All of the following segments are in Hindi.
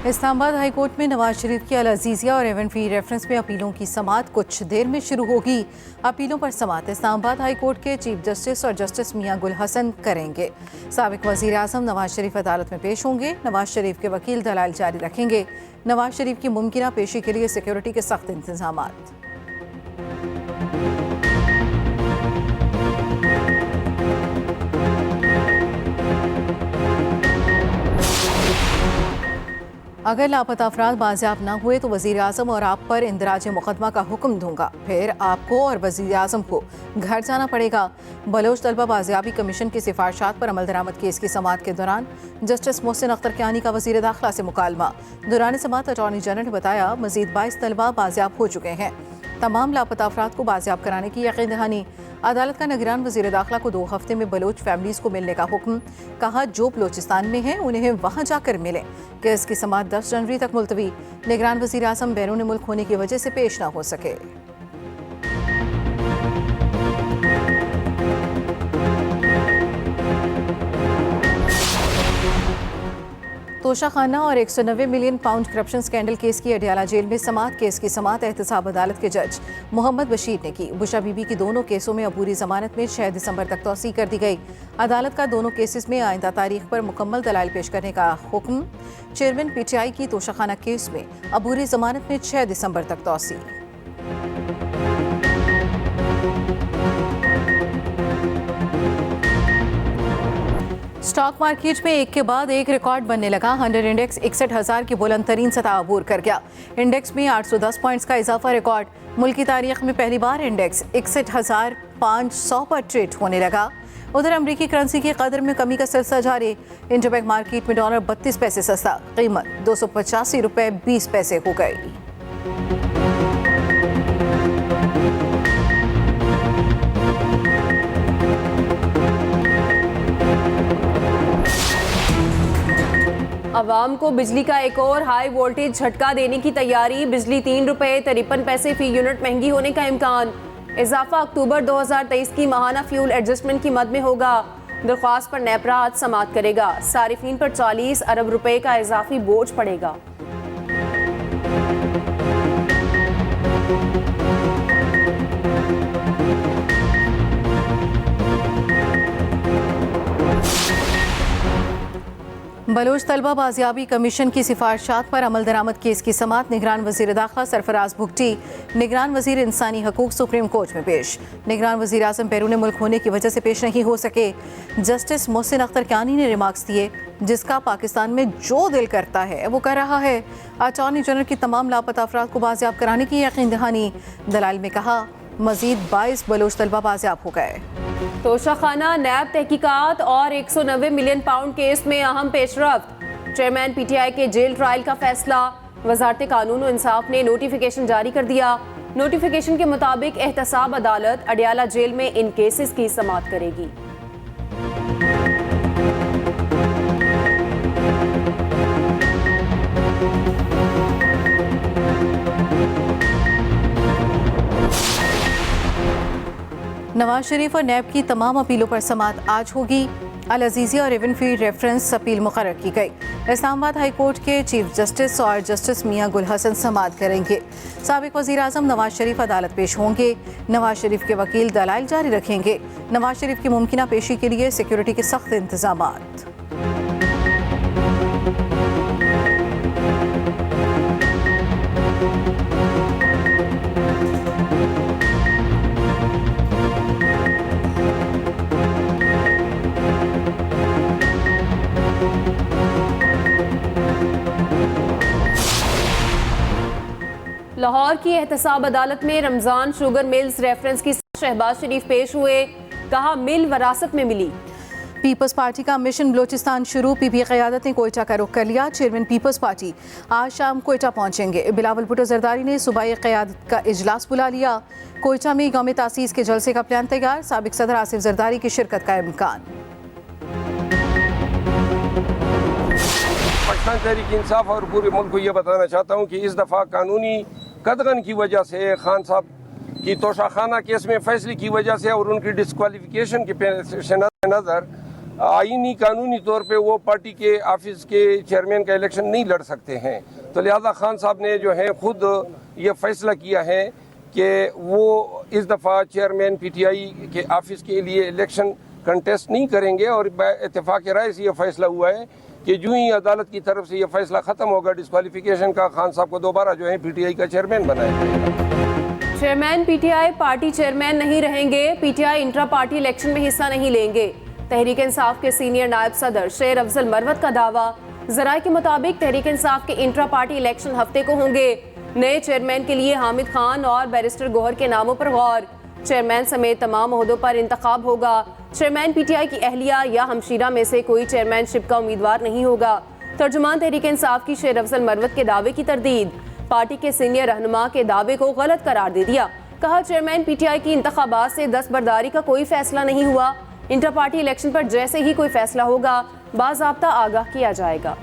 इस्लामाबाद हाई कोर्ट में नवाज शरीफ की अल अजीज़िया और एवन फी रेफरेंस में अपीलों की समाअत कुछ देर में शुरू होगी। अपीलों पर समाअत इस्लामाबाद हाई कोर्ट के चीफ जस्टिस और जस्टिस मियां गुल हसन करेंगे। साबिक वज़ीर आज़म नवाज शरीफ अदालत में पेश होंगे। नवाज शरीफ के वकील दलाइल जारी रखेंगे। नवाज शरीफ की मुमकिना पेशी के लिए सिक्योरिटी के सख्त इंतजाम। अगर लापता अफराद बाजियाब न हुए तो वज़ीर आज़म और आप पर इंदराज मुकदमा का हुक्म दूंगा। फिर आपको और वज़ीर आज़म को घर जाना पड़ेगा। बलोच तलबा बाजियाबी कमीशन की सिफारिशात पर अमल दरामद केस की समाअत के दौरान जस्टिस मोहसिन अख्तर कियानी का वज़ीर दाखिला से मुकालमा। दौरान समाअत अटॉर्नी जनरल ने बताया मज़ीद 22 तलबा बाजियाब हो चुके हैं। तमाम लापता अफराद को बाजियाब कराने की यकीन दहानी। अदालत का निगरान वज़ीर दाखिला को 2 हफ्ते में बलोच फैमिलीज़ को मिलने का हुक्म। कहा जो बलोचिस्तान में हैं उन्हें वहाँ जाकर मिलें। केस की समाअत 10 जनवरी तक मुलतवी। निगरान वज़ीर आज़म बैरून मुल्क होने की वजह से पेश न हो सके। तोशाखाना और 190 million pound corruption scandal case की अडियाला जेल में समाअत। केस की समाअत एहतसाब अदालत के जज मोहम्मद बशीर ने की। बुशा बीबी की दोनों केसों में अबूरी जमानत में 6 दिसंबर तक तौसी कर दी गई। अदालत का दोनों केसेस में आइंदा तारीख पर मुकम्मल दलाइल पेश करने का हुक्म। चेयरमैन पीटीआई की तोशाखाना केस में अबूरी जमानत में 6 दिसंबर तक तौसी। स्टॉक मार्केट में एक के बाद एक रिकॉर्ड बनने लगा। 100 इंडेक्स 61,000 की बुलंद तरीन सतह अबूर कर गया। इंडेक्स में 810 पॉइंट्स का इजाफा रिकॉर्ड। मुल्क की तारीख में पहली बार इंडेक्स 61,500 पर ट्रेड होने लगा। उधर अमरीकी करेंसी की कदर में कमी का सिलसिला जारी। इंटरबैंक मार्केट में डॉलर 32 पैसे सस्ता, कीमत 285 रुपये 20 पैसे हो गई। अवाम को बिजली का एक और हाई वोल्टेज झटका देने की तैयारी। बिजली 3 रुपये 53 पैसे फी यूनिट महंगी होने का इम्कान। इजाफा अक्टूबर 2023 की माहाना फ्यूल एडजस्टमेंट की मद में होगा। दरख्वास्त पर नेपरा आज समाअत करेगा। सारिफीन पर 40 अरब रुपए का इजाफी बोझ पड़ेगा। बलोच तलबा बाजियाबी कमीशन की सिफारिशात पर अमल दरामद केस की समाअत। निगरान वज़ीर दाखिला सरफराज भुगटी निगरान वज़ीर इंसानी हकूक सुप्रीम कोर्ट में पेश। निगरान वज़ीर आज़म बैरून मुल्क होने की वजह से पेश नहीं हो सके। जस्टिस मोहसिन अख्तर कियानी ने रिमार्क्स दिए जिसका पाकिस्तान में जो दिल करता है वो कर रहा है। अटॉर्नी जनरल की तमाम लापता अफराद को बाजियाब कराने की यकीन दहानी। दलाइल में कहा मजीद 22 बलोच तलबा बाजियाब हो गए। तोशाखाना नैब तहकीकात और 190 मिलियन पाउंड केस में अहम पेशरफ्त। चेयरमैन पीटीआई के जेल ट्रायल का फैसला। वजारत कानून और इंसाफ ने नोटिफिकेशन जारी कर दिया। नोटिफिकेशन के मुताबिक एहतसाब अदालत अडियाला जेल में इन केसेस की समाअत करेगी। नवाज शरीफ और नैब की तमाम अपीलों पर समाअत आज होगी। अल अजीज़िया और एवन फी रेफरेंस अपील मुकर्रर की गई। इस्लामाबाद हाई कोर्ट के चीफ जस्टिस और जस्टिस मियां गुल हसन समाअत करेंगे। साबिक वज़ीर आज़म नवाज शरीफ अदालत पेश होंगे। नवाज शरीफ के वकील दलाइल जारी रखेंगे। नवाज शरीफ की मुमकिना पेशी के लिए सिक्योरिटी के सख्त इंतजामात। लाहौर की एहतसाब अदालत में रमजान शुगर मिल्स रेफरेंस की शहबाज शरीफ पेश हुए। कहा मिल वरासत में मिली। पीपल्स पार्टी का मिशन बलोचिस्तान शुरू। पीपी क़यादत ने कोयटा का रुख कर लिया। चेयरमैन पीपल्स पार्टी आज शाम कोयटा पहुंचेंगे। बिलावल भुट्टो जरदारी ने सूबाई क़यादत का इजलास बुला लिया। कोयटा में यौम तासीस के जलसे का प्लान तैयार। साबिक सदर आसिफ जरदारी की शिरकत का इम्कान। पाकिस्तान तहरीक इंसाफ और पूरे मुल्क को ये बताना चाहता हूँ कि इस दफ़ा कानूनी कदगन की वजह से खान साहब की तोशाखाना केस में फैसले की वजह से और उनकी डिस्क्वालिफिकेशन के पेश नज़र आईनी कानूनी तौर पे वो पार्टी के ऑफिस के चेयरमैन का इलेक्शन नहीं लड़ सकते हैं। तो लिहाजा खान साहब ने जो है खुद ये फैसला किया है कि वो इस दफ़ा चेयरमैन पीटीआई के ऑफिस के लिए इलेक्शन कंटेस्ट नहीं करेंगे और इत्तेफाक राय से ये फैसला हुआ है कि जो ही अदालत की तरफ से ये फैसला ख़त्म होगा डिस्क्वालिफिकेशन का, खान साहब को दोबारा जो है पीटीआई का चेयरमैन बनाया जाएगा। चेयरमैन पीटीआई पार्टी चेयरमैन नहीं रहेंगे। पीटीआई इंट्रा पार्टी इलेक्शन में हिस्सा नहीं लेंगे। तहरीक इंसाफ के सीनियर नायब सदर शेर अफजल मरवत का दावा। जराये के मुताबिक तहरीक इंसाफ के इंट्रा पार्टी इलेक्शन हफ्ते को होंगे। नए चेयरमैन के लिए हामिद खान और बैरिस्टर गोहर के नामों पर गौर। चेयरमैन समेत तमाम ओहदों पर इंतखाब होगा। चेयरमैन पीटीआई की अहलिया या हमशीरा में से कोई चेयरमैनशिप का उम्मीदवार नहीं होगा। तर्जुमान तहरीक इंसाफ की शेर अफजल मरवत के दावे की तरदीद। पार्टी के सीनियर रहनुमा के दावे को गलत करार दे दिया। कहा चेयरमैन पीटीआई की इंतखाबात से दस्तबरदारी का कोई फैसला नहीं हुआ। इंटर पार्टी इलेक्शन पर जैसे ही कोई फैसला होगा बाज़ाब्ता आगाह किया जाएगा।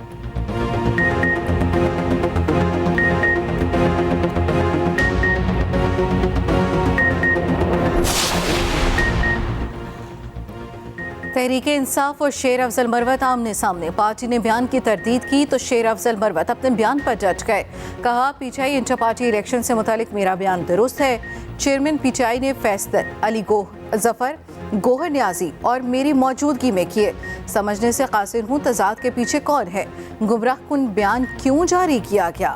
तहरीक इंसाफ और शेर अफजल मरवत आमने सामने। पार्टी ने बयान की तरदीद की तो शेर अफजल मरवत अपने बयान पर जज गए। कहा पीटीआई इंटर पार्टी इलेक्शन से मुतालिक मेरा बयान दुरुस्त है। चेयरमैन पीटीआई ने फैसले अली जफर, गोहर न्याजी और मेरी मौजूदगी में किए। समझने से कासिर हूँ तजाद के पीछे कौन है, गुमराह कुन बयान क्यों जारी किया गया।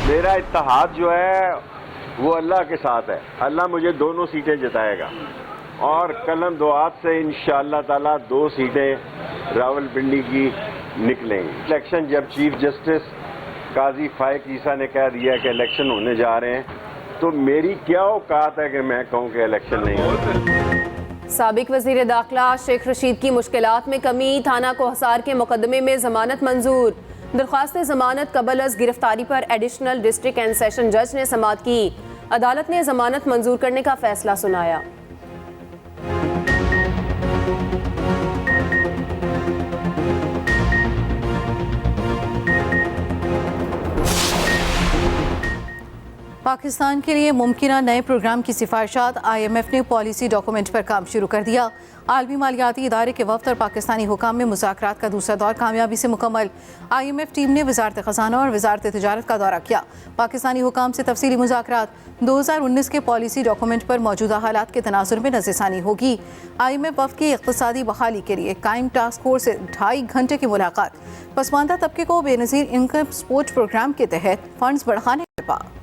मेरा इत्तेहाद जो है वो अल्लाह के साथ है। अल्लाह मुझे दोनों सीटें जिताएगा और कलम दुआत से इंशाअल्लाह ताला 2 सीटें रावलपिंडी की निकलेंगी। इलेक्शन जब चीफ जस्टिस काजी फाइक ईसा ने कह दिया कि इलेक्शन होने जा रहे हैं तो मेरी क्या औकात है कि मैं कहूँ कि इलेक्शन नहीं होगा। साबिक वजीर दाखिला शेख रशीद की मुश्किलात में कमी। थाना कोहसार के मुकदमे में जमानत मंजूर। दरख्वास्त जमानत कबल अज गिरफ्तारी पर एडिशनल डिस्ट्रिक्ट एंड सेशन जज ने समाअत की। अदालत ने जमानत मंजूर करने का फैसला सुनाया। पाकिस्तान के लिए मुमकिन नए प्रोग्राम की सिफारिशात। IMF ने पॉलिसी डॉक्यूमेंट पर काम शुरू कर दिया। आलमी मालियाती इदारे के वफ्द और पाकिस्तानी हुकाम में मुज़ाकरात का दूसरा दौर कामयाबी से मुकम्मल। IMF टीम ने वजारत ख़जाना और वजारत तिजारत का दौरा किया। पाकिस्तानी हुकाम से तफसीली मुज़ाकरात। 2019 के पॉलिसी डॉक्यूमेंट पर मौजूदा हालात के तनाजुर में नज़रसानी होगी। IMF वफ्द की इक़्तिसादी बहाली के लिए कायम टास्क फोर्स से 2.5 घंटे की मुलाकात। पसमानदा तबके को बेनज़ीर इनकम सपोर्ट प्रोग्राम के तहत फंड्स बढ़ाने के बाद।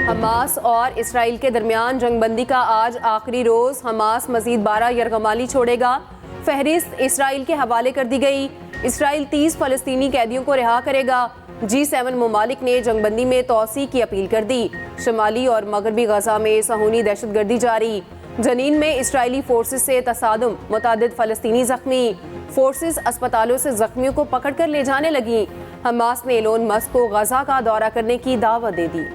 हमास और इसराइल के दरमियान जंगबंदी का आज आखिरी रोज। हमास मजीद 12 यरगमाली छोड़ेगा। फहरिस्त इसराइल के हवाले कर दी गई। इसराइल 30 फलस्तीनी कैदियों को रिहा करेगा। G7 ममालिक ने जंगबंदी में तौसी की अपील कर दी। शमाली और मगरबी गजा में सहूनी दहशतगर्दी जारी। जनीन में इसराइली फोर्सेस से तसादुम, मुतादिद फलस्तीनी जख्मी। फोर्सेस अस्पतालों से जख्मियों को पकड़ कर ले जाने लगी। हमास ने एलोन मस्क को गजा का दौरा करने की दावत दे दी।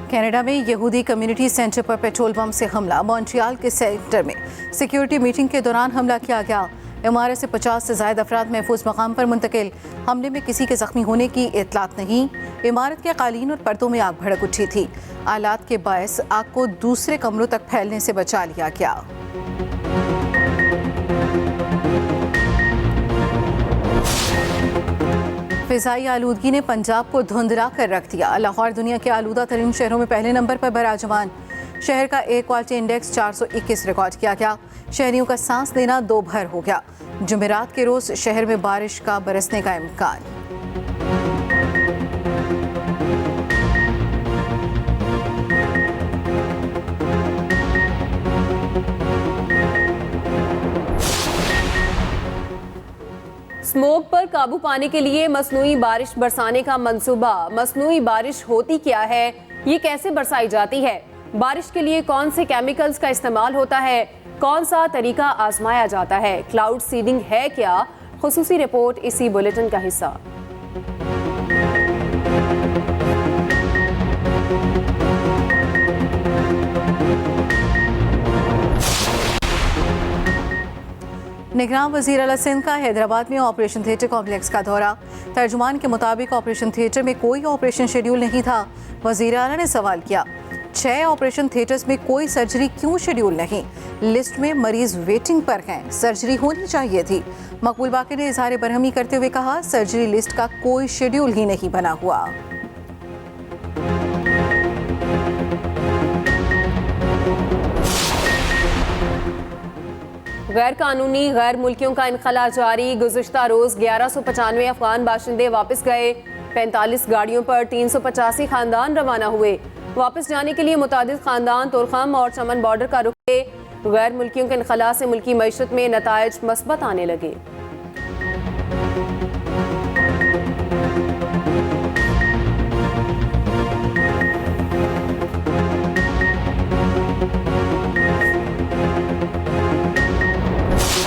कनाडा में यहूदी कम्युनिटी सेंटर पर पेट्रोल बम से हमला। मॉन्ट्रियल के सेक्टर में सिक्योरिटी मीटिंग के दौरान हमला किया गया। इमारत से 50 से ज़ायद अफराद महफूज मकाम पर मुंतकिल। हमले में किसी के जख्मी होने की इतलात नहीं। इमारत के कालीन और पर्दों में आग भड़क उठी थी। आलात के बायस आग को दूसरे कमरों तक फैलने से बचा लिया गया। फिजाई आलूदगी ने पंजाब को धुंधला कर रख दिया। लाहौर दुनिया के आलूदा तरीन शहरों में पहले नंबर पर बराजमान। शहर का एयर क्वालिटी इंडेक्स 421 रिकॉर्ड किया गया। शहरियों का सांस लेना 2 भर हो गया। जुमेरात के रोज शहर में बारिश का बरसने का इम्कान। स्मोक पर काबू पाने के लिए मसनूई बारिश बरसाने का मंसूबा। मसनूई बारिश होती क्या है, ये कैसे बरसाई जाती है, बारिश के लिए कौन से केमिकल्स का इस्तेमाल होता है, कौन सा तरीका आजमाया जाता है, क्लाउड सीडिंग है क्या, खुसूसी रिपोर्ट इसी बुलेटिन का हिस्सा। निगरान वज़ीर आला सिंध का हैदराबाद में ऑपरेशन थिएटर कॉम्प्लेक्स का दौरा। तर्जुमान के मुताबिक ऑपरेशन थिएटर में कोई ऑपरेशन शेड्यूल नहीं था। वज़ीर आला ने सवाल किया, 6 ऑपरेशन थिएटर्स में कोई सर्जरी क्यों शेड्यूल नहीं? लिस्ट में मरीज वेटिंग पर हैं, सर्जरी होनी चाहिए थी। मकबूल बाकी ने इजहार बरहमी करते हुए कहा, सर्जरी लिस्ट का कोई शेड्यूल ही नहीं बना हुआ। गैर कानूनी गैर मुल्कियों का इनखला जारी। गुज़िश्ता रोज 1195 अफगान बाशिंदे वापस गए। 45 गाड़ियों पर 385 खानदान रवाना हुए। वापस जाने के लिए मुतादिद खानदान तुरखम और चमन बॉर्डर का रुके। गैर मुल्कियों के इनखला से मुल्की मईशत में नताइज मस्बत आने लगे।